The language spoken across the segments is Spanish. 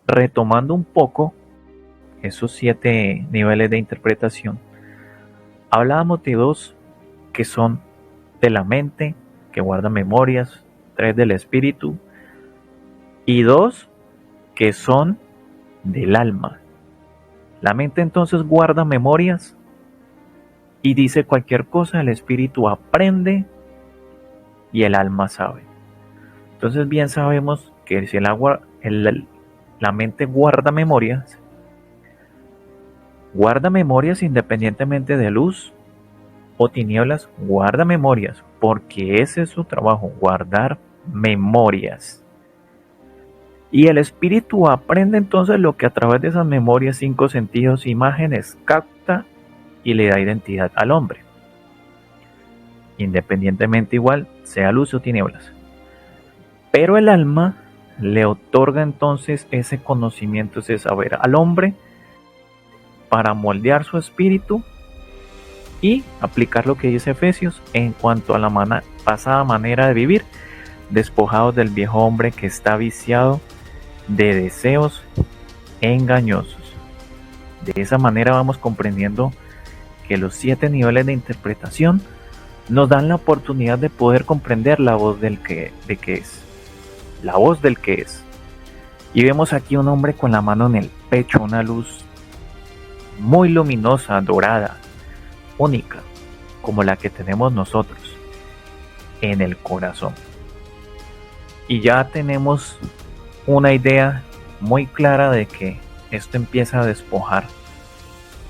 Retomando un poco esos 7 niveles de interpretación, hablábamos de 2 que son de la mente, que guarda memorias, 3 del espíritu y 2 que son del alma. La mente entonces guarda memorias y dice cualquier cosa, el espíritu aprende y el alma sabe. Entonces bien sabemos que si la mente guarda memorias independientemente de luz o tinieblas, guarda memorias, porque ese es su trabajo, guardar memorias. Y el espíritu aprende entonces lo que a través de esas memorias, 5 sentidos, imágenes, capta y le da identidad al hombre, independientemente igual sea luz o tinieblas. Pero el alma le otorga entonces ese conocimiento, ese saber al hombre para moldear su espíritu y aplicar lo que dice Efesios en cuanto a la pasada manera de vivir, despojados del viejo hombre que está viciado de deseos engañosos. De esa manera vamos comprendiendo que los 7 niveles de interpretación nos dan la oportunidad de poder comprender la voz de que es, la voz del que es. Y vemos aquí un hombre con la mano en el pecho, una luz muy luminosa, dorada, única, como la que tenemos nosotros en el corazón. Y ya tenemos una idea muy clara de que esto empieza a despojar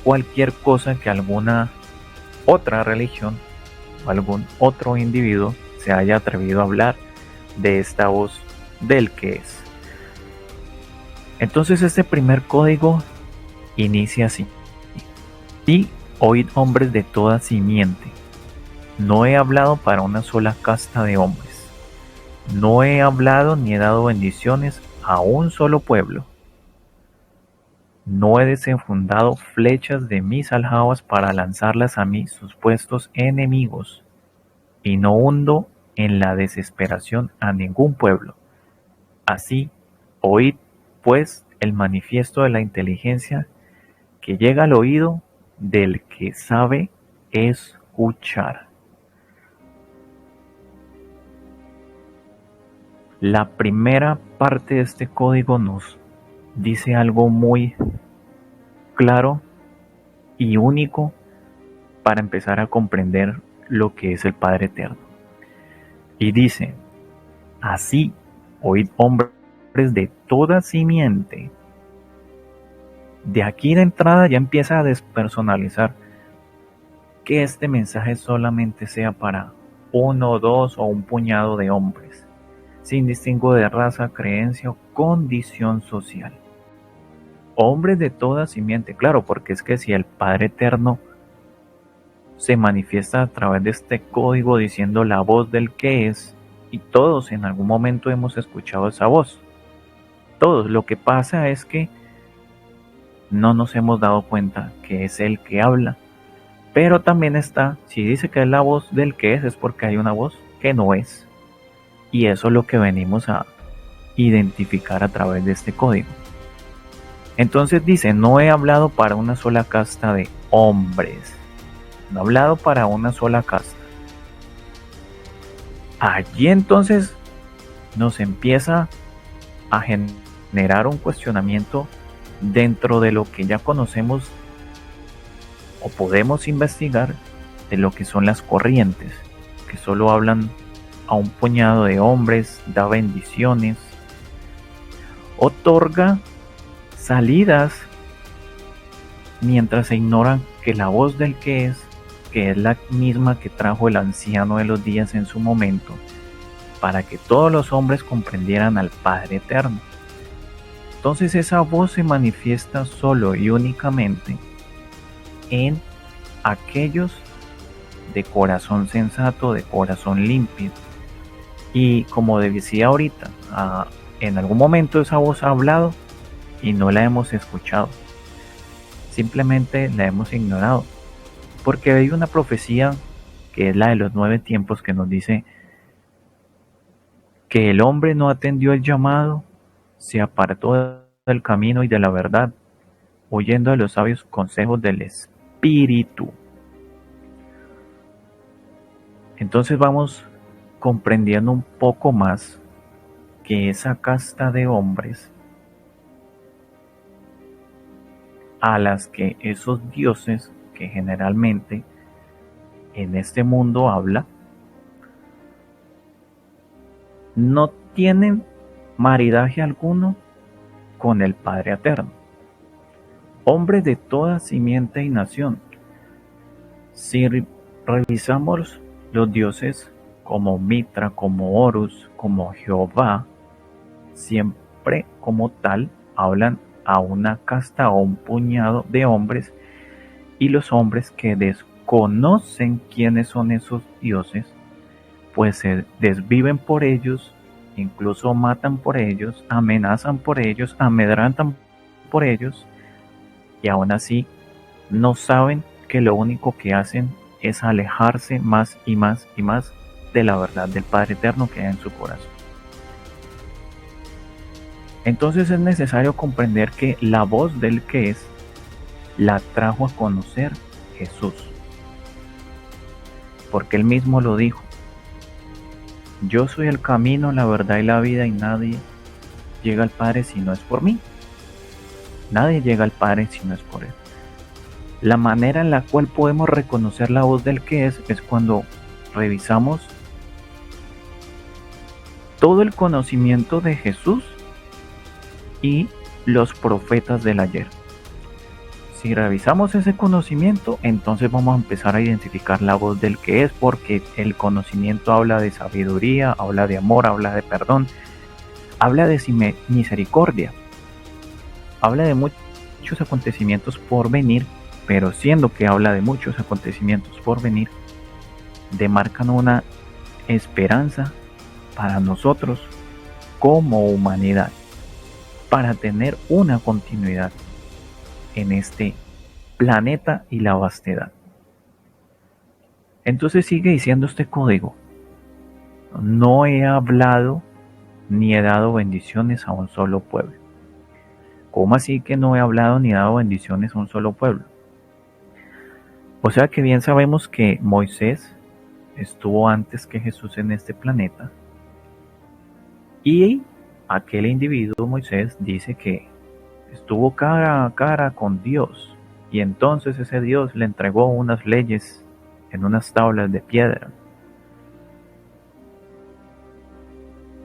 cualquier cosa que alguna otra religión o algún otro individuo se haya atrevido a hablar de esta voz del que es. Entonces este primer código inicia así: y oíd, hombres de toda simiente, no he hablado para una sola casta de hombres, no he hablado ni he dado bendiciones a un solo pueblo, no he desenfundado flechas de mis aljabas para lanzarlas a mis supuestos enemigos, y no hundo en la desesperación a ningún pueblo. Así, oíd pues el manifiesto de la inteligencia que llega al oído del que sabe escuchar. La primera parte de este código nos dice algo muy claro y único para empezar a comprender lo que es el Padre Eterno. Y dice: así, oíd, hombres de toda simiente. De aquí de entrada ya empieza a despersonalizar, que este mensaje solamente sea para uno, dos o un puñado de hombres, sin distingo de raza, creencia o condición social. Hombres de toda simiente, claro, porque es que si el Padre Eterno se manifiesta a través de este código diciendo la voz del que es, y todos en algún momento hemos escuchado esa voz, todos, lo que pasa es que no nos hemos dado cuenta que es el que habla. Pero también está, si dice que es la voz del que es porque hay una voz que no es. Y eso es lo que venimos a identificar a través de este código. Entonces dice: no he hablado para una sola casta de hombres. No he hablado para una sola casta. Allí entonces nos empieza a generar un cuestionamiento dentro de lo que ya conocemos o podemos investigar, de lo que son las corrientes, que solo hablan a un puñado de hombres, da bendiciones, otorga salidas, mientras se ignoran que la voz del que es la misma que trajo el anciano de los días en su momento, para que todos los hombres comprendieran al Padre Eterno. Entonces esa voz se manifiesta solo y únicamente en aquellos de corazón sensato, de corazón limpio. Y como decía ahorita, en algún momento esa voz ha hablado y no la hemos escuchado. Simplemente la hemos ignorado. Porque hay una profecía que es la de los 9 tiempos que nos dice que el hombre no atendió el llamado, se apartó del camino y de la verdad, huyendo de los sabios consejos del espíritu. Entonces vamos comprendiendo un poco más que esa casta de hombres a las que esos dioses que generalmente en este mundo habla, no tienen maridaje alguno con el Padre Eterno. Hombres de toda simiente y nación. Si revisamos los dioses como Mitra, como Horus, como Jehová, siempre como tal hablan a una casta o un puñado de hombres, y los hombres que desconocen quiénes son esos dioses, pues se desviven por ellos, incluso matan por ellos, amenazan por ellos, amedrantan por ellos, y aún así no saben que lo único que hacen es alejarse más y más y más de la verdad del Padre Eterno que hay en su corazón. Entonces es necesario comprender que la voz del que es la trajo a conocer Jesús, porque él mismo lo dijo: yo soy el camino, la verdad y la vida, y nadie llega al Padre si no es por mí. Nadie llega al Padre si no es por él. La manera en la cual podemos reconocer la voz del que es cuando revisamos todo el conocimiento de Jesús y los profetas del ayer. Si revisamos ese conocimiento, entonces vamos a empezar a identificar la voz del que es, porque el conocimiento habla de sabiduría, habla de amor, habla de perdón, habla de misericordia, habla de muchos acontecimientos por venir, pero siendo que habla de muchos acontecimientos por venir, demarcan una esperanza para nosotros como humanidad, para tener una continuidad en este planeta y la vastedad. Entonces sigue diciendo este código: no he hablado ni he dado bendiciones a un solo pueblo. ¿Cómo así que no he hablado ni he dado bendiciones a un solo pueblo? O sea que bien sabemos que Moisés estuvo antes que Jesús en este planeta, y aquel individuo Moisés dice que estuvo cara a cara con Dios, y entonces ese Dios le entregó unas leyes en unas tablas de piedra.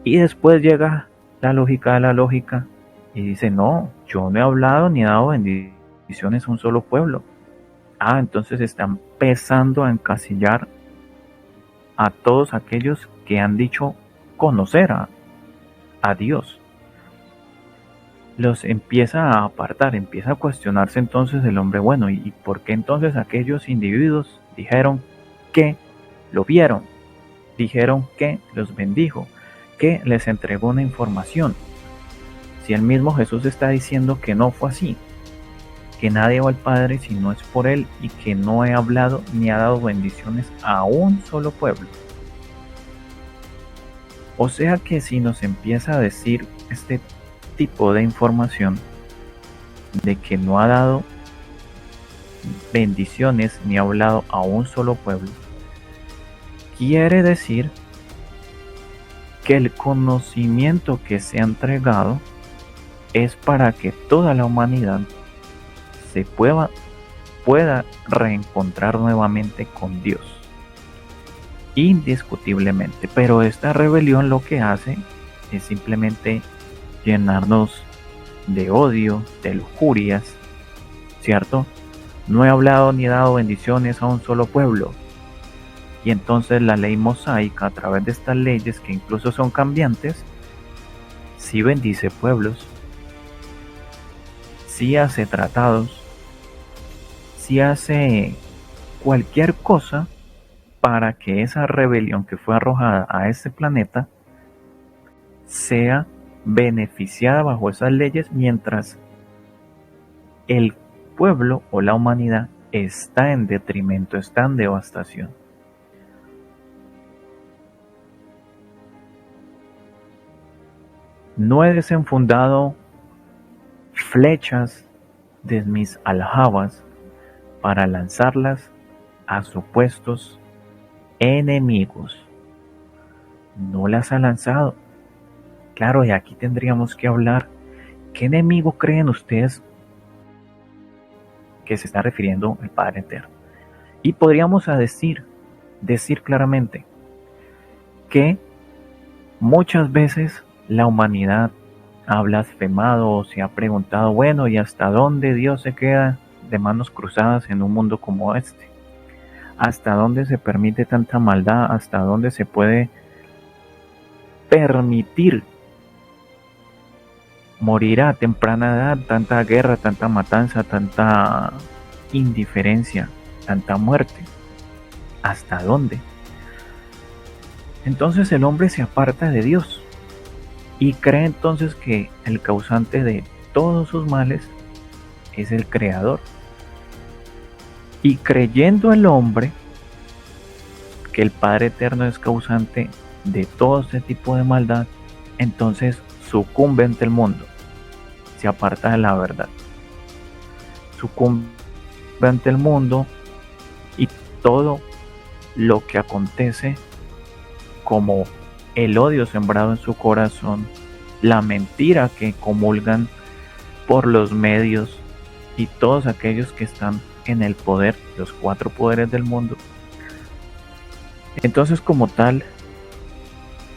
Y después llega la lógica de la lógica y dice: no, yo no he hablado ni he dado bendiciones a un solo pueblo. Entonces está empezando a encasillar a todos aquellos que han dicho conocer a Dios. Los empieza a apartar, empieza a cuestionarse entonces el hombre bueno. ¿Y por qué entonces aquellos individuos dijeron que lo vieron? Dijeron que los bendijo, que les entregó una información. Si el mismo Jesús está diciendo que no fue así, que nadie va al Padre si no es por él, y que no he hablado ni ha dado bendiciones a un solo pueblo. O sea que si nos empieza a decir este tipo de información de que no ha dado bendiciones ni ha hablado a un solo pueblo, quiere decir que el conocimiento que se ha entregado es para que toda la humanidad se pueda reencontrar nuevamente con Dios, indiscutiblemente. Pero esta rebelión lo que hace es simplemente llenarnos de odio, de lujurias, ¿cierto? No he hablado ni he dado bendiciones a un solo pueblo. Y entonces la ley mosaica, a través de estas leyes que incluso son cambiantes, sí bendice pueblos, sí hace tratados, sí hace cualquier cosa para que esa rebelión que fue arrojada a este planeta sea beneficiada bajo esas leyes, mientras el pueblo o la humanidad está en detrimento, está en devastación. No he desenfundado flechas de mis aljabas para lanzarlas a supuestos enemigos. No las ha lanzado. Claro, y aquí tendríamos que hablar. ¿Qué enemigo creen ustedes que se está refiriendo el Padre Eterno? Y podríamos decir claramente que muchas veces la humanidad ha blasfemado o se ha preguntado, bueno, ¿y hasta dónde Dios se queda de manos cruzadas en un mundo como este? ¿Hasta dónde se permite tanta maldad? ¿Hasta dónde se puede permitir morir a temprana edad tanta guerra, tanta matanza, tanta indiferencia, tanta muerte? ¿Hasta dónde? Entonces el hombre se aparta de Dios y cree entonces que el causante de todos sus males es el Creador. Y creyendo el hombre que el Padre Eterno es causante de todo este tipo de maldad, entonces sucumbe ante el mundo, se aparta de la verdad, sucumbe ante el mundo y todo lo que acontece, como el odio sembrado en su corazón, la mentira que comulgan por los medios y todos aquellos que están en el poder, los 4 poderes del mundo. Entonces, como tal,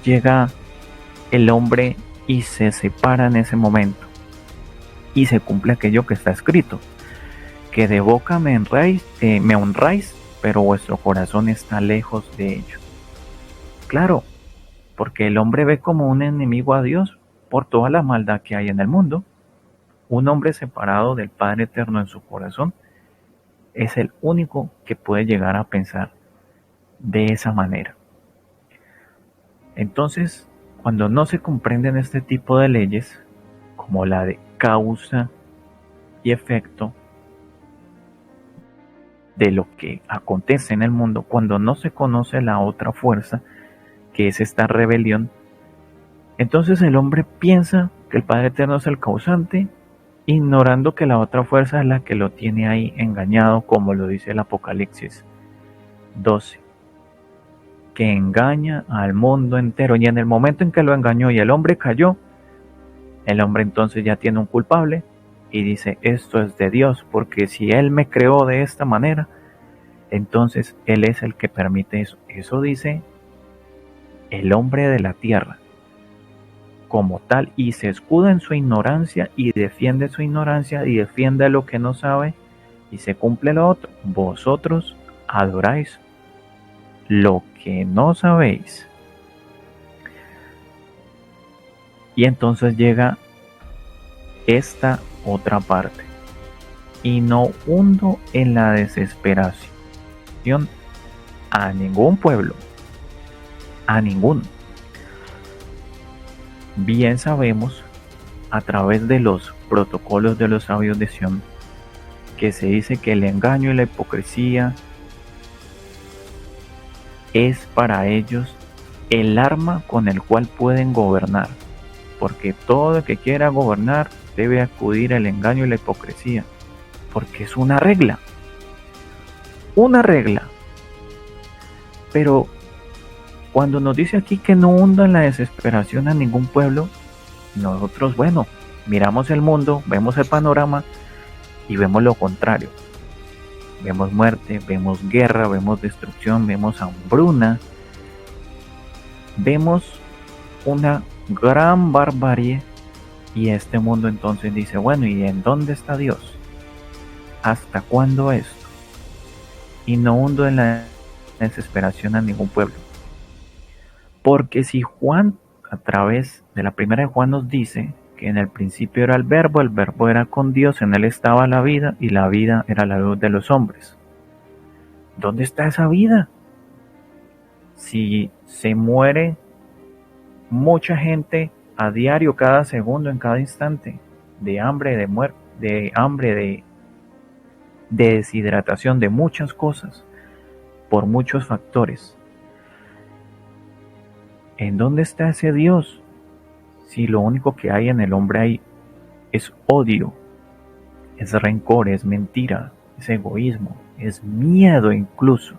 llega el hombre y se separa en ese momento y se cumple aquello que está escrito, que de boca me honráis, pero vuestro corazón está lejos de ello. Claro, porque el hombre ve como un enemigo a Dios por toda la maldad que hay en el mundo. Un hombre separado del Padre Eterno en su corazón es el único que puede llegar a pensar de esa manera. Entonces, cuando no se comprenden este tipo de leyes, como la de causa y efecto de lo que acontece en el mundo, cuando no se conoce la otra fuerza, que es esta rebelión, entonces el hombre piensa que el Padre Eterno es el causante, ignorando que la otra fuerza es la que lo tiene ahí engañado, como lo dice el Apocalipsis 12, que engaña al mundo entero. Y en el momento en que lo engañó y el hombre cayó, el hombre entonces ya tiene un culpable y dice, esto es de Dios, porque si Él me creó de esta manera, entonces Él es el que permite eso. Eso dice el hombre de la tierra como tal, y se escuda en su ignorancia y defiende su ignorancia y defiende lo que no sabe, y se cumple lo otro. Vosotros adoráis lo que no sabéis. Y entonces llega esta otra parte. Y no hundo en la desesperación a ningún pueblo, a ninguno. Bien sabemos, a través de los protocolos de los sabios de Sion, que se dice que el engaño y la hipocresía es para ellos el arma con el cual pueden gobernar, porque todo el que quiera gobernar debe acudir al engaño y la hipocresía, porque es una regla, pero cuando nos dice aquí que no hunda en la desesperación a ningún pueblo, nosotros, bueno, miramos el mundo, vemos el panorama y vemos lo contrario. Vemos muerte, vemos guerra, vemos destrucción, vemos hambruna, vemos una gran barbarie, y este mundo entonces dice, bueno, ¿y en dónde está Dios? ¿Hasta cuándo esto? Y no hundo en la desesperación a ningún pueblo. Porque si Juan, a través de la primera de Juan, nos dice que en el principio era el verbo era con Dios, en él estaba la vida y la vida era la luz de los hombres. ¿Dónde está esa vida? Si se muere mucha gente a diario, cada segundo, en cada instante, de hambre, de muerte, de deshidratación, de muchas cosas, por muchos factores. ¿En dónde está ese Dios? Si lo único que hay en el hombre ahí es odio, es rencor, es mentira, es egoísmo, es miedo incluso.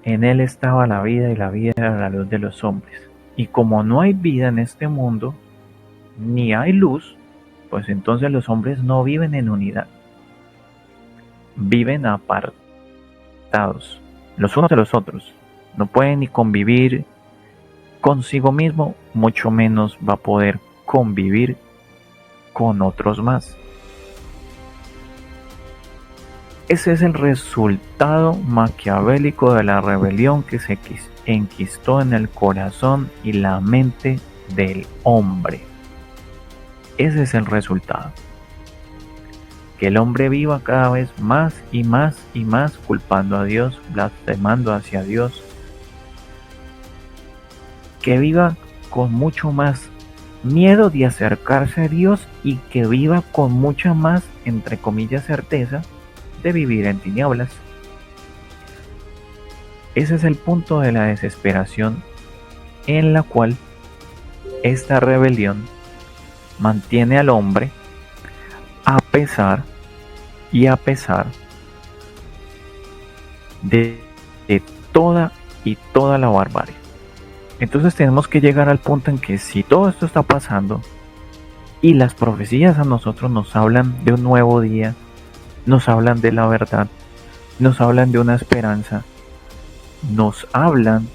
En él estaba la vida y la vida era la luz de los hombres. Y como no hay vida en este mundo, ni hay luz, pues entonces los hombres no viven en unidad, viven apartados los unos de los otros. No pueden ni convivir consigo mismo, mucho menos va a poder convivir con otros más. Ese es el resultado maquiavélico de la rebelión que se enquistó en el corazón y la mente del hombre. Ese es el resultado. Que el hombre viva cada vez más y más y más culpando a Dios, blasfemando hacia Dios. Que viva con mucho más miedo de acercarse a Dios y que viva con mucha más, entre comillas, certeza de vivir en tinieblas. Ese es el punto de la desesperación en la cual esta rebelión mantiene al hombre a pesar de toda y toda la barbarie. Entonces tenemos que llegar al punto en que si todo esto está pasando y las profecías a nosotros nos hablan de un nuevo día, nos hablan de la verdad, nos hablan de una esperanza, nos hablan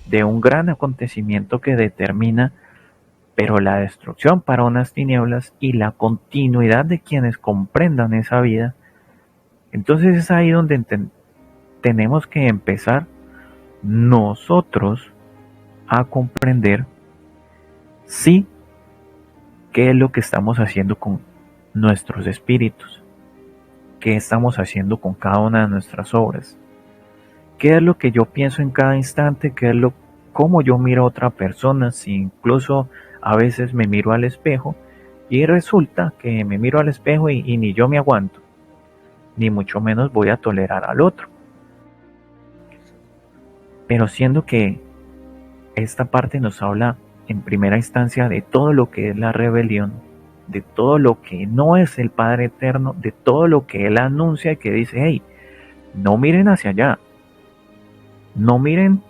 de un gran acontecimiento que determina, pero la destrucción para unas tinieblas y la continuidad de quienes comprendan esa vida. Entonces es ahí donde tenemos que empezar nosotros a comprender sí qué es lo que estamos haciendo con nuestros espíritus, qué estamos haciendo con cada una de nuestras obras, qué es lo que yo pienso en cada instante, cómo yo miro a otra persona, si incluso a veces me miro al espejo y resulta que me miro al espejo y ni yo me aguanto, ni mucho menos voy a tolerar al otro. Pero siendo que esta parte nos habla en primera instancia de todo lo que es la rebelión, de todo lo que no es el Padre Eterno, de todo lo que Él anuncia y que dice, hey, no miren hacia allá, no miren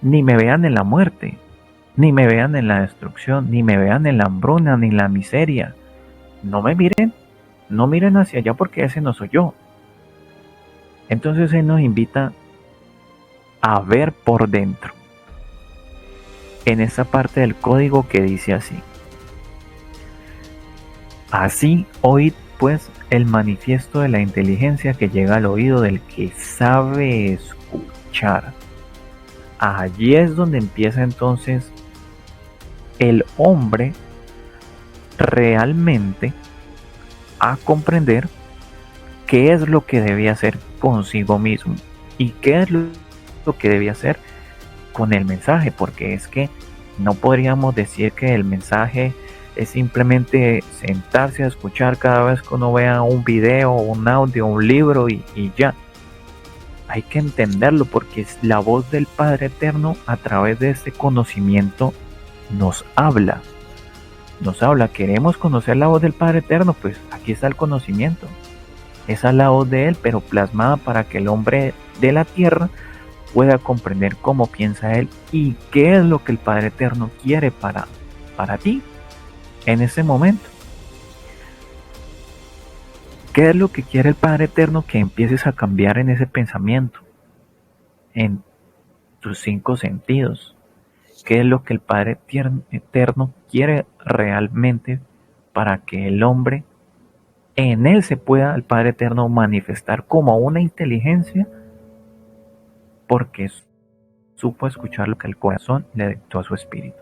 ni me vean en la muerte, ni me vean en la destrucción, ni me vean en la hambruna, ni en la miseria. No me miren, no miren hacia allá porque ese no soy yo. Entonces Él nos invita a ver por dentro, en esa parte del código que dice así. Así oíd pues el manifiesto de la inteligencia que llega al oído del que sabe escuchar. Allí es donde empieza entonces el hombre realmente a comprender qué es lo que debe hacer consigo mismo y qué es lo que debe hacer con el mensaje, porque es que no podríamos decir que el mensaje es simplemente sentarse a escuchar cada vez que uno vea un video, un audio, un libro y ya. Hay que entenderlo porque es la voz del Padre Eterno a través de este conocimiento nos habla. Nos habla, queremos conocer la voz del Padre Eterno, pues aquí está el conocimiento. Esa es la voz de Él, pero plasmada para que el hombre de la tierra pueda comprender cómo piensa Él y qué es lo que el Padre Eterno quiere para ti en ese momento. ¿Qué es lo que quiere el Padre Eterno? Que empieces a cambiar en ese pensamiento, en tus 5 sentidos. ¿Qué es lo que el Padre Eterno quiere realmente para que el hombre en él se pueda el Padre Eterno manifestar como una inteligencia? Porque supo escuchar lo que el corazón le dictó a su espíritu.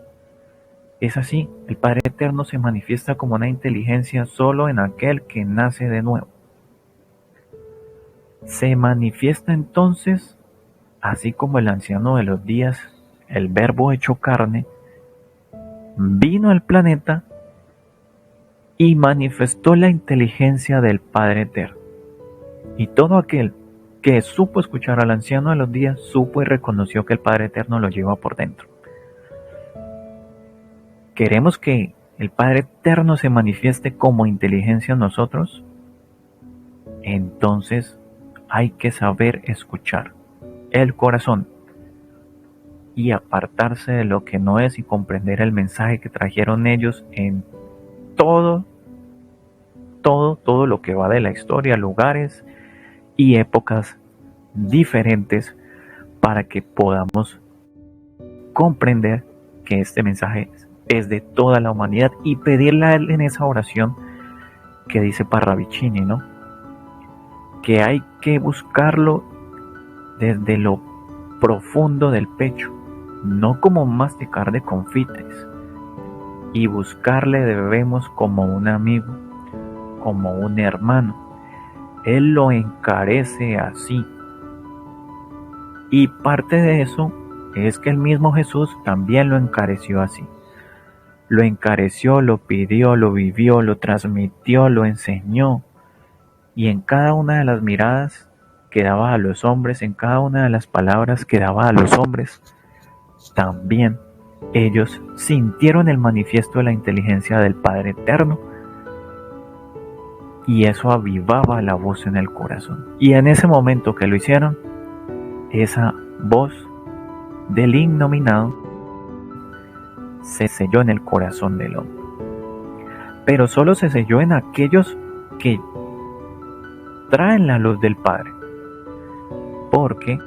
Es así, el Padre Eterno se manifiesta como una inteligencia solo en aquel que nace de nuevo. Se manifiesta entonces, así como el anciano de los días, el Verbo hecho carne, vino al planeta y manifestó la inteligencia del Padre Eterno. Y todo aquel que supo escuchar al anciano de los días, supo y reconoció que el Padre Eterno lo lleva por dentro. Queremos que el Padre Eterno se manifieste como inteligencia en nosotros, entonces hay que saber escuchar el corazón y apartarse de lo que no es y comprender el mensaje que trajeron ellos en todo lo que va de la historia, lugares y épocas diferentes, para que podamos comprender que este mensaje es de toda la humanidad y pedirle a él en esa oración que dice Parravicini, ¿no? Que hay que buscarlo desde lo profundo del pecho, no como masticar de confites, y buscarle debemos como un amigo, como un hermano. Él lo encarece así. Y parte de eso es que el mismo Jesús también lo encareció así. Lo encareció, lo pidió, lo vivió, lo transmitió, lo enseñó. Y en cada una de las miradas que daba a los hombres, en cada una de las palabras que daba a los hombres, también ellos sintieron el manifiesto de la inteligencia del Padre Eterno, y eso avivaba la voz en el corazón. Y en ese momento que lo hicieron, esa voz del innominado se selló en el corazón del hombre. Pero solo se selló en aquellos que traen la luz del Padre. Porque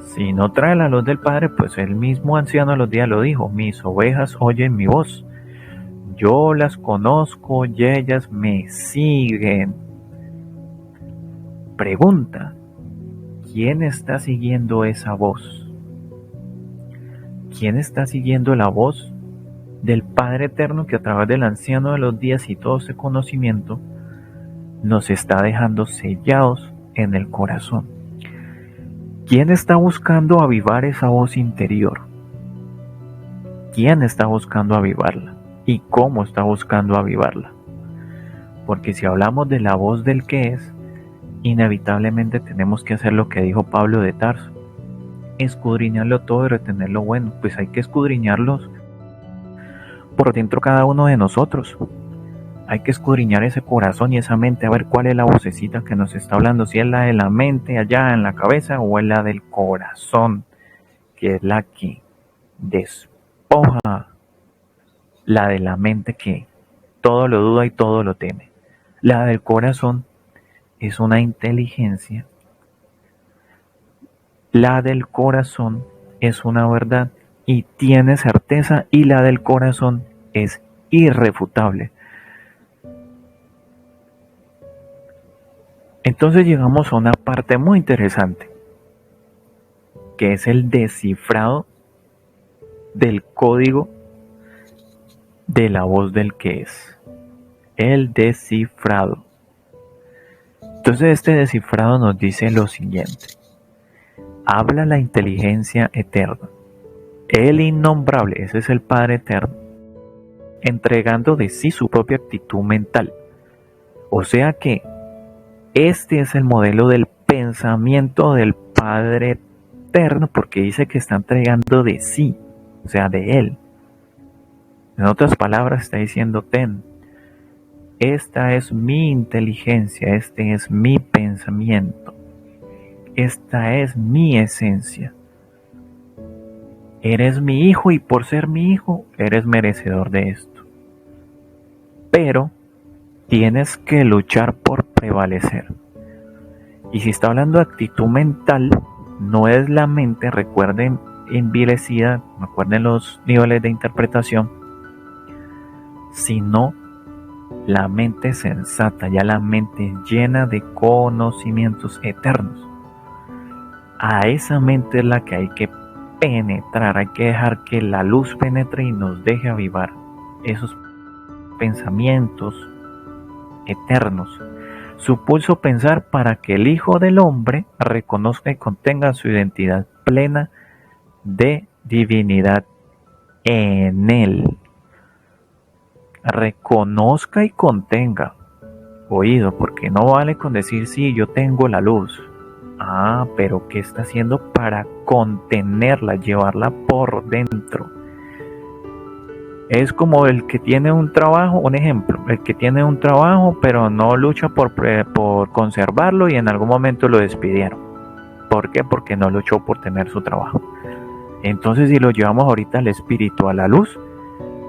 si no trae la luz del Padre, pues el mismo anciano a los días lo dijo: mis ovejas oyen mi voz, yo las conozco y ellas me siguen. Pregunta: ¿quién está siguiendo esa voz? ¿Quién está siguiendo la voz del Padre Eterno, que a través del anciano de los días y todo ese conocimiento nos está dejando sellados en el corazón? ¿Quién está buscando avivar esa voz interior? ¿Quién está buscando avivarla? ¿Y cómo está buscando avivarla? Porque si hablamos de la voz del que es, inevitablemente tenemos que hacer lo que dijo Pablo de Tarso: escudriñarlo todo y retener lo bueno. Pues hay que escudriñarlos por dentro cada uno de nosotros. Hay que escudriñar ese corazón y esa mente, a ver cuál es la vocecita que nos está hablando, si es la de la mente allá en la cabeza o es la del corazón, que es la que despoja, la de la mente que todo lo duda y todo lo teme. La del corazón es una inteligencia, la del corazón es una verdad y tiene certeza, y la del corazón es irrefutable. Entonces llegamos a una parte muy interesante, que es el descifrado del código de la voz del que es. El descifrado. Entonces este descifrado nos dice lo siguiente: habla la inteligencia eterna, el innombrable, ese es el Padre Eterno, entregando de sí su propia actitud mental. O sea que este es el modelo del pensamiento del Padre Eterno, porque dice que está entregando de sí, o sea, de Él. En otras palabras, está diciendo: esta es mi inteligencia, este es mi pensamiento, esta es mi esencia. Eres mi hijo y por ser mi hijo eres merecedor de esto. Pero tienes que luchar por prevalecer. Y si está hablando de actitud mental, no es la mente, recuerden, envilecida, recuerden los niveles de interpretación, sino la mente sensata, ya la mente llena de conocimientos eternos. A esa mente es la que hay que penetrar, hay que dejar que la luz penetre y nos deje avivar esos pensamientos eternos, su pulso pensar, para que el Hijo del Hombre reconozca y contenga su identidad plena de divinidad en Él. Reconozca y contenga. Oído, porque no vale con decir: sí, yo tengo la luz. Ah, pero ¿qué está haciendo para contenerla, llevarla por dentro? Es como el que tiene un trabajo, un ejemplo, el que tiene un trabajo pero no lucha por conservarlo y en algún momento lo despidieron. ¿Por qué? Porque no luchó por tener su trabajo. Entonces, si lo llevamos ahorita al espíritu, a la luz,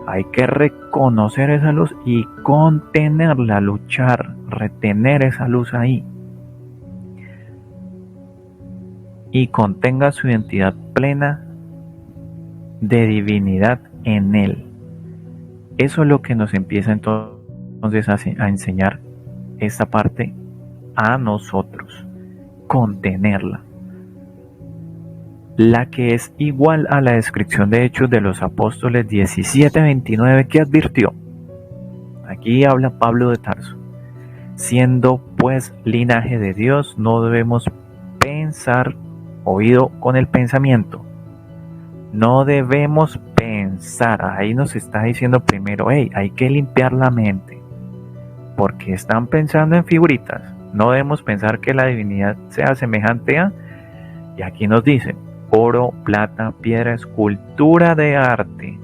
hay que reconocer esa luz y contenerla, luchar, retener esa luz ahí. Y contenga su identidad plena de divinidad en él. Eso es lo que nos empieza entonces a enseñar esta parte a nosotros, contenerla. La que es igual a la descripción de Hechos de los Apóstoles 17:29 que advirtió. Aquí habla Pablo de Tarso. Siendo pues linaje de Dios, no debemos pensar, oído con el pensamiento. No debemos pensar, ahí nos está diciendo primero, hey, hay que limpiar la mente, porque están pensando en figuritas. No debemos pensar que la divinidad sea semejante a, y aquí nos dice, oro, plata, piedra, escultura de arte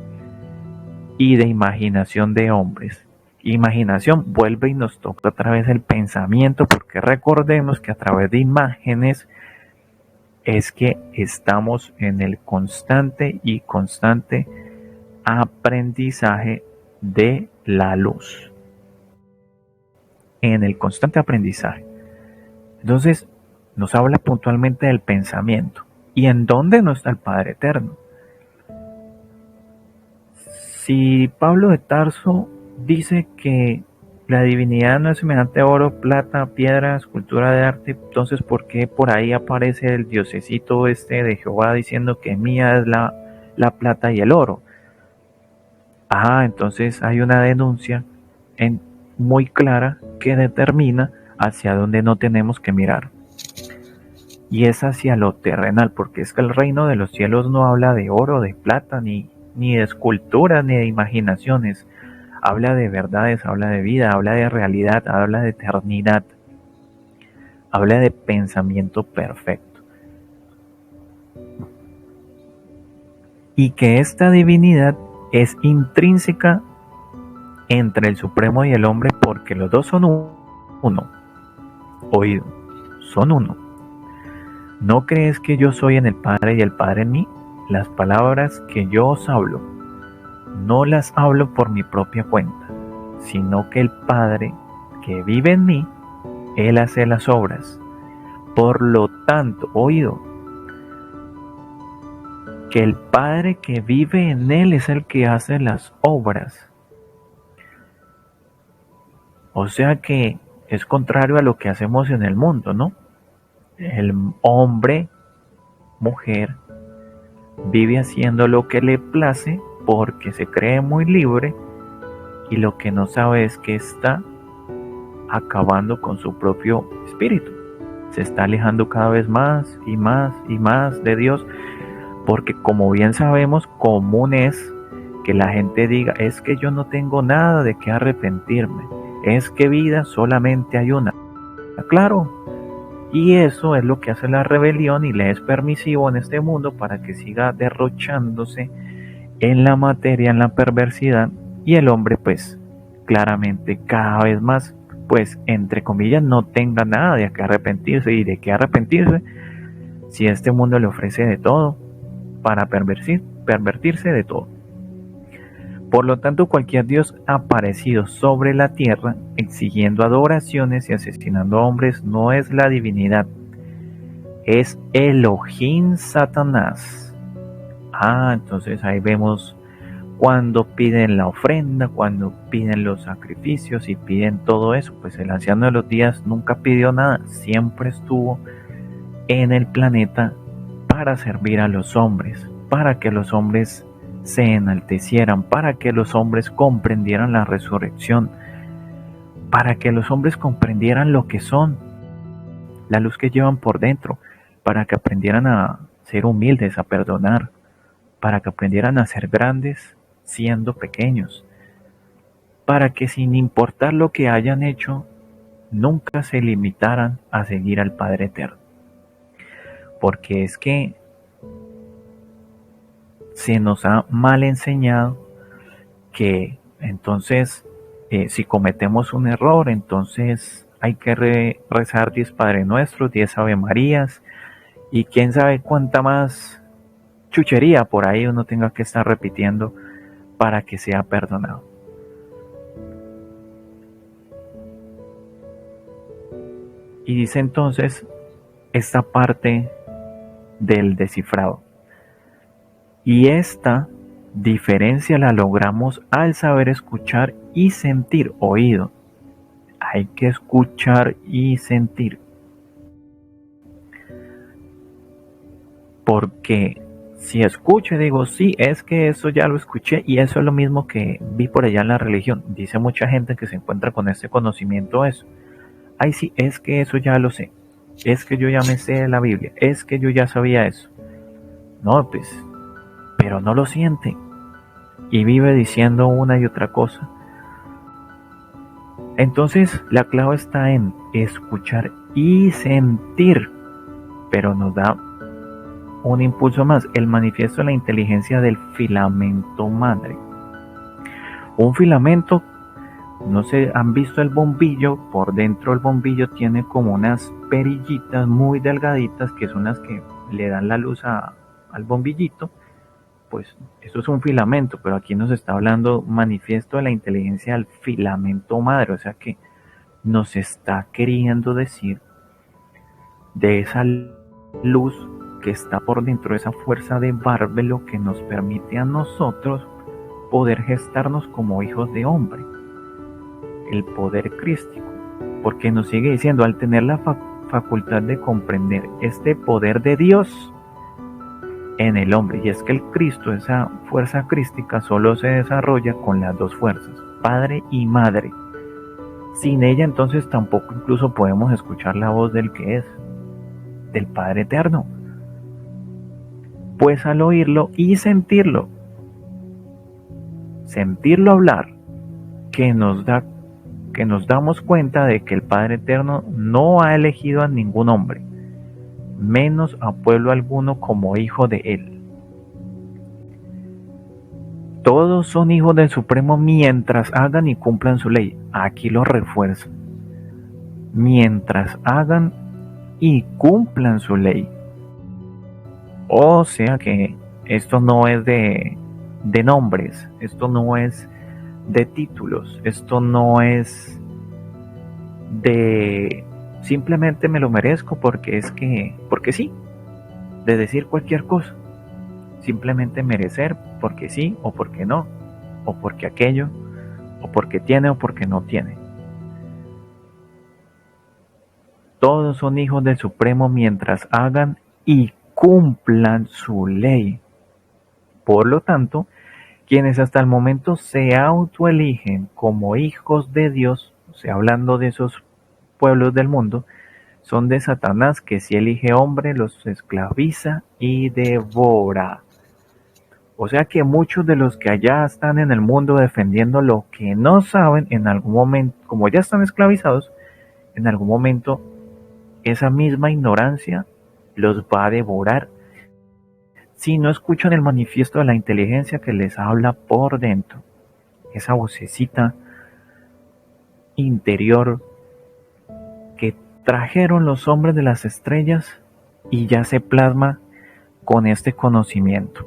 y de imaginación de hombres. Imaginación vuelve y nos toca otra vez el pensamiento, porque recordemos que a través de imágenes es que estamos en el constante y constante aprendizaje de la luz. En el constante aprendizaje. Entonces, nos habla puntualmente del pensamiento. ¿Y en dónde no está el Padre Eterno? Si Pablo de Tarso dice que la divinidad no es semejante a oro, plata, piedra, escultura de arte, entonces ¿por qué por ahí aparece el diosecito este de Jehová diciendo que mía es la plata y el oro? Entonces hay una denuncia muy clara que determina hacia dónde no tenemos que mirar. Y es hacia lo terrenal, porque es que el reino de los cielos no habla de oro, de plata, ni de esculturas, ni de imaginaciones. Habla de verdades, habla de vida, habla de realidad, habla de eternidad. Habla de pensamiento perfecto. Y que esta divinidad es intrínseca entre el Supremo y el hombre, porque los dos son uno. Oído, son uno. ¿No crees que yo soy en el Padre y el Padre en mí? Las palabras que yo os hablo, no las hablo por mi propia cuenta, sino que el Padre que vive en mí, Él hace las obras. Por lo tanto, oído, que el Padre que vive en Él es el que hace las obras. O sea que es contrario a lo que hacemos en el mundo, ¿no? El hombre, mujer, vive haciendo lo que le place porque se cree muy libre y lo que no sabe es que está acabando con su propio espíritu. Se está alejando cada vez más y más y más de Dios, porque como bien sabemos, común es que la gente diga, es que yo no tengo nada de qué arrepentirme, es que vida solamente hay una. Claro, y eso es lo que hace la rebelión y le es permisivo en este mundo para que siga derrochándose en la materia, en la perversidad, y el hombre pues claramente cada vez más, pues entre comillas, no tenga nada de qué arrepentirse. ¿Y de qué arrepentirse? Si este mundo le ofrece de todo para pervertirse de todo. Por lo tanto, cualquier Dios aparecido sobre la tierra, exigiendo adoraciones y asesinando a hombres, no es la divinidad, es Elohim Satanás. Entonces ahí vemos cuando piden la ofrenda, cuando piden los sacrificios y piden todo eso, pues el anciano de los días nunca pidió nada, siempre estuvo en el planeta para servir a los hombres, para que los hombres se enaltecieran, para que los hombres comprendieran la resurrección, para que los hombres comprendieran lo que son, la luz que llevan por dentro, para que aprendieran a ser humildes, a perdonar, para que aprendieran a ser grandes siendo pequeños, para que sin importar lo que hayan hecho, nunca se limitaran a seguir al Padre Eterno. Porque es que se nos ha mal enseñado que entonces si cometemos un error, entonces hay que rezar 10 Padre Nuestros, 10 Ave Marías y quién sabe cuánta más chuchería por ahí uno tenga que estar repitiendo para que sea perdonado. Y dice entonces esta parte del descifrado. Y esta diferencia la logramos al saber escuchar y sentir, oído. Hay que escuchar y sentir. Porque si escucho y digo, sí, es que eso ya lo escuché y eso es lo mismo que vi por allá en la religión. Dice mucha gente que se encuentra con este conocimiento eso. Ay, sí, es que eso ya lo sé. Es que yo ya me sé la Biblia. Es que yo ya sabía eso. No, pues, pero no lo siente. Y vive diciendo una y otra cosa. Entonces, la clave está en escuchar y sentir. Pero nos da un impulso más, el manifiesto de la inteligencia del filamento madre. Un filamento, no sé, ¿han visto el bombillo? Por dentro el bombillo tiene como unas perillitas muy delgaditas que son las que le dan la luz al bombillito. Pues eso es un filamento, pero aquí nos está hablando manifiesto de la inteligencia del filamento madre, o sea que nos está queriendo decir de esa luz que está por dentro de esa fuerza de bárbelo que nos permite a nosotros poder gestarnos como hijos de hombre, el poder crístico, porque nos sigue diciendo, al tener la facultad de comprender este poder de Dios en el hombre, y es que el Cristo, esa fuerza crística, solo se desarrolla con las dos fuerzas, Padre y Madre. Sin ella entonces tampoco incluso podemos escuchar la voz del que es, del Padre Eterno. Pues al oírlo y sentirlo hablar, que nos damos cuenta de que el Padre Eterno no ha elegido a ningún hombre, menos a pueblo alguno como hijo de él. Todos son hijos del Supremo mientras hagan y cumplan su ley. Aquí lo refuerzo. Mientras hagan y cumplan su ley. O sea que esto no es de nombres, esto no es de títulos, esto no es de simplemente me lo merezco porque sí, de decir cualquier cosa. Simplemente merecer porque sí o porque no, o porque aquello, o porque tiene o porque no tiene. Todos son hijos del Supremo mientras hagan y cumplan su ley. Por lo tanto, quienes hasta el momento se autoeligen como hijos de Dios, o sea, hablando de esos pueblos del mundo, son de Satanás, que si elige hombre los esclaviza y devora. O sea que muchos de los que allá están en el mundo defendiendo lo que no saben, en algún momento, como ya están esclavizados, en algún momento esa misma ignorancia los va a devorar si no escuchan el manifiesto de la inteligencia que les habla por dentro. Esa vocecita interior que trajeron los hombres de las estrellas y ya se plasma con este conocimiento.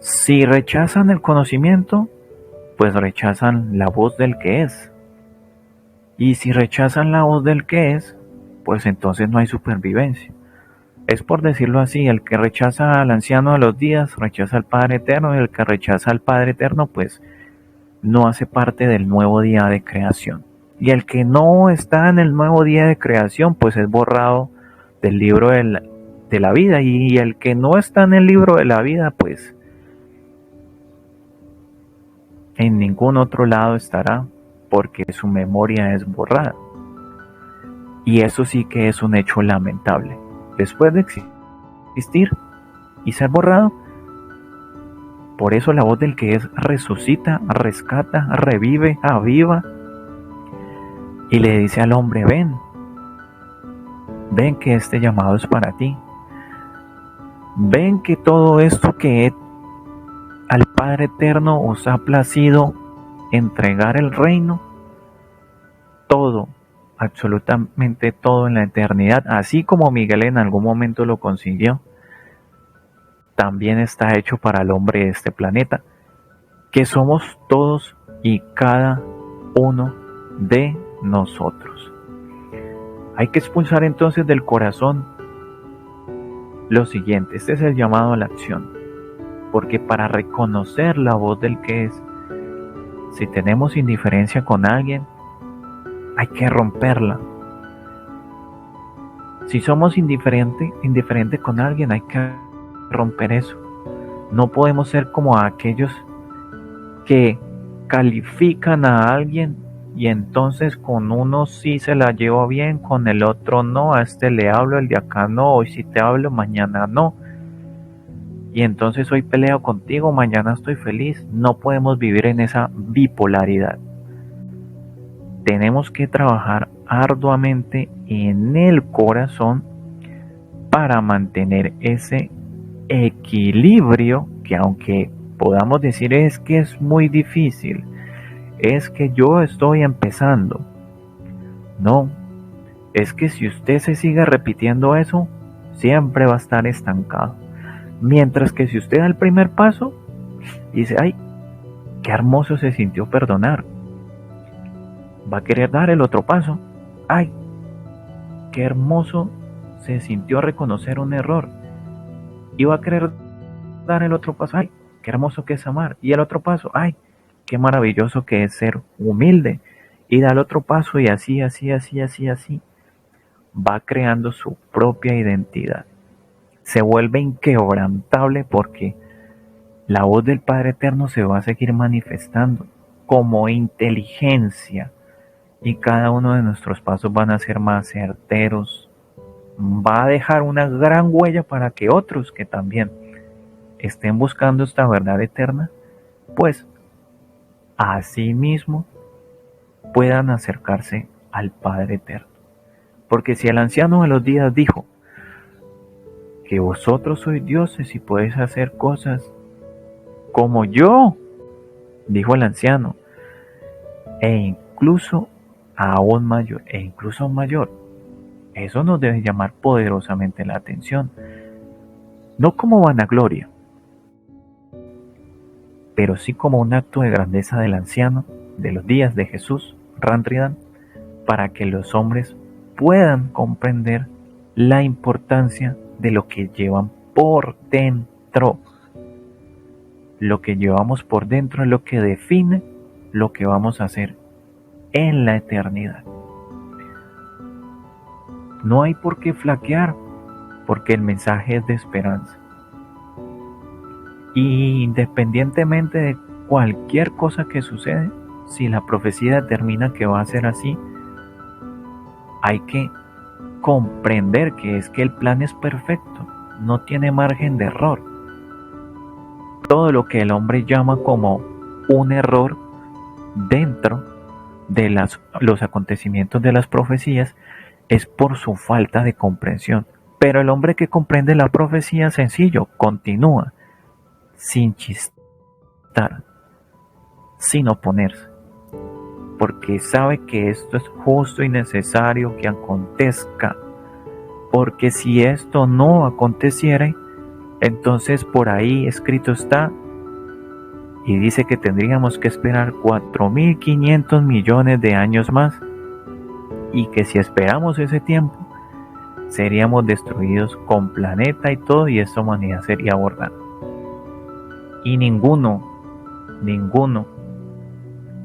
Si rechazan el conocimiento, pues rechazan la voz del que es. Y si rechazan la voz del que es, pues entonces no hay supervivencia. Es por decirlo así, el que rechaza al anciano de los días, rechaza al Padre Eterno, y el que rechaza al Padre Eterno, pues no hace parte del nuevo día de creación. Y el que no está en el nuevo día de creación, pues es borrado del libro de la vida. Y el que no está en el libro de la vida, pues en ningún otro lado estará, porque su memoria es borrada. Y eso sí que es un hecho lamentable. Después de existir y ser borrado, por eso la voz del que es resucita, rescata, revive, aviva y le dice al hombre, ven que este llamado es para ti. Ven que todo esto que he al Padre Eterno os ha placido entregar el reino, todo, absolutamente todo en la eternidad, así como Miguel en algún momento lo consiguió, también está hecho para el hombre de este planeta, que somos todos y cada uno de nosotros. Hay que expulsar entonces del corazón lo siguiente, este es el llamado a la acción, porque para reconocer la voz del que es, si tenemos indiferencia con alguien, hay que romperla. Si somos indiferente con alguien, hay que romper eso. No podemos ser como aquellos que califican a alguien y entonces con uno sí se la llevo bien, con el otro no, a este le hablo, el de acá no, hoy sí te hablo, mañana no. Y entonces hoy peleo contigo, mañana estoy feliz. No podemos vivir en esa bipolaridad. Tenemos que trabajar arduamente en el corazón para mantener ese equilibrio que, aunque podamos decir es que es muy difícil, es que yo estoy empezando. No, es que si usted se sigue repitiendo eso, siempre va a estar estancado. Mientras que si usted da el primer paso, dice, ay, qué hermoso se sintió perdonar, va a querer dar el otro paso. Ay, qué hermoso se sintió reconocer un error y va a querer dar el otro paso. Ay, qué hermoso que es amar. Y el otro paso, ay, qué maravilloso que es ser humilde. Y da el otro paso y así, así. Va creando su propia identidad. Se vuelve inquebrantable porque la voz del Padre Eterno se va a seguir manifestando como inteligencia y cada uno de nuestros pasos van a ser más certeros. Va a dejar una gran huella para que otros que también estén buscando esta verdad eterna, pues así mismo puedan acercarse al Padre Eterno. Porque si el anciano de los días dijo que vosotros sois dioses y podéis hacer cosas como yo, dijo el anciano, e incluso aún mayor, eso nos debe llamar poderosamente la atención, no como vanagloria, pero sí como un acto de grandeza del anciano de los días de Jesús, Ranridan, para que los hombres puedan comprender la importancia de lo que llevan por dentro. Lo que llevamos por dentro es lo que define lo que vamos a hacer en la eternidad. No hay por qué flaquear, porque el mensaje es de esperanza. Y independientemente de cualquier cosa que sucede, si la profecía determina que va a ser así, hay que comprender que es que el plan es perfecto, no tiene margen de error. Todo lo que el hombre llama como un error dentro de los acontecimientos de las profecías es por su falta de comprensión. Pero el hombre que comprende la profecía, sencillo, continúa, sin chistar, sin oponerse, porque sabe que esto es justo y necesario que acontezca, porque si esto no aconteciere, entonces por ahí escrito está, y dice que tendríamos que esperar 4.500 millones de años más, y que si esperamos ese tiempo, seríamos destruidos con planeta y todo, y esta humanidad sería borrada. Y ninguno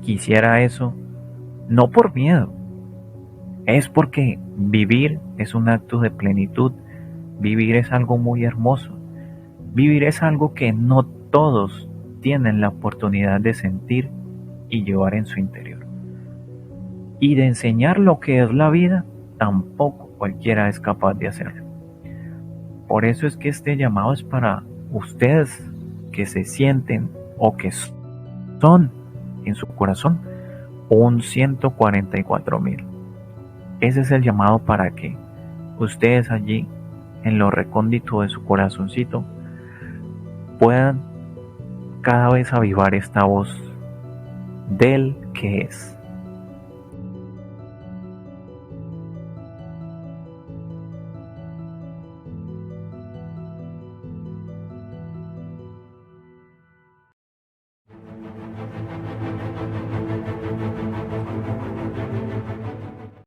quisiera eso, no por miedo, es porque vivir es un acto de plenitud, vivir es algo muy hermoso, vivir es algo que no todos tienen la oportunidad de sentir y llevar en su interior. Y de enseñar lo que es la vida, tampoco cualquiera es capaz de hacerlo. Por eso es que este llamado es para ustedes que se sienten o que son en su corazón un 144.000. Ese es el llamado para que ustedes allí en lo recóndito de su corazoncito puedan cada vez avivar esta voz del que es.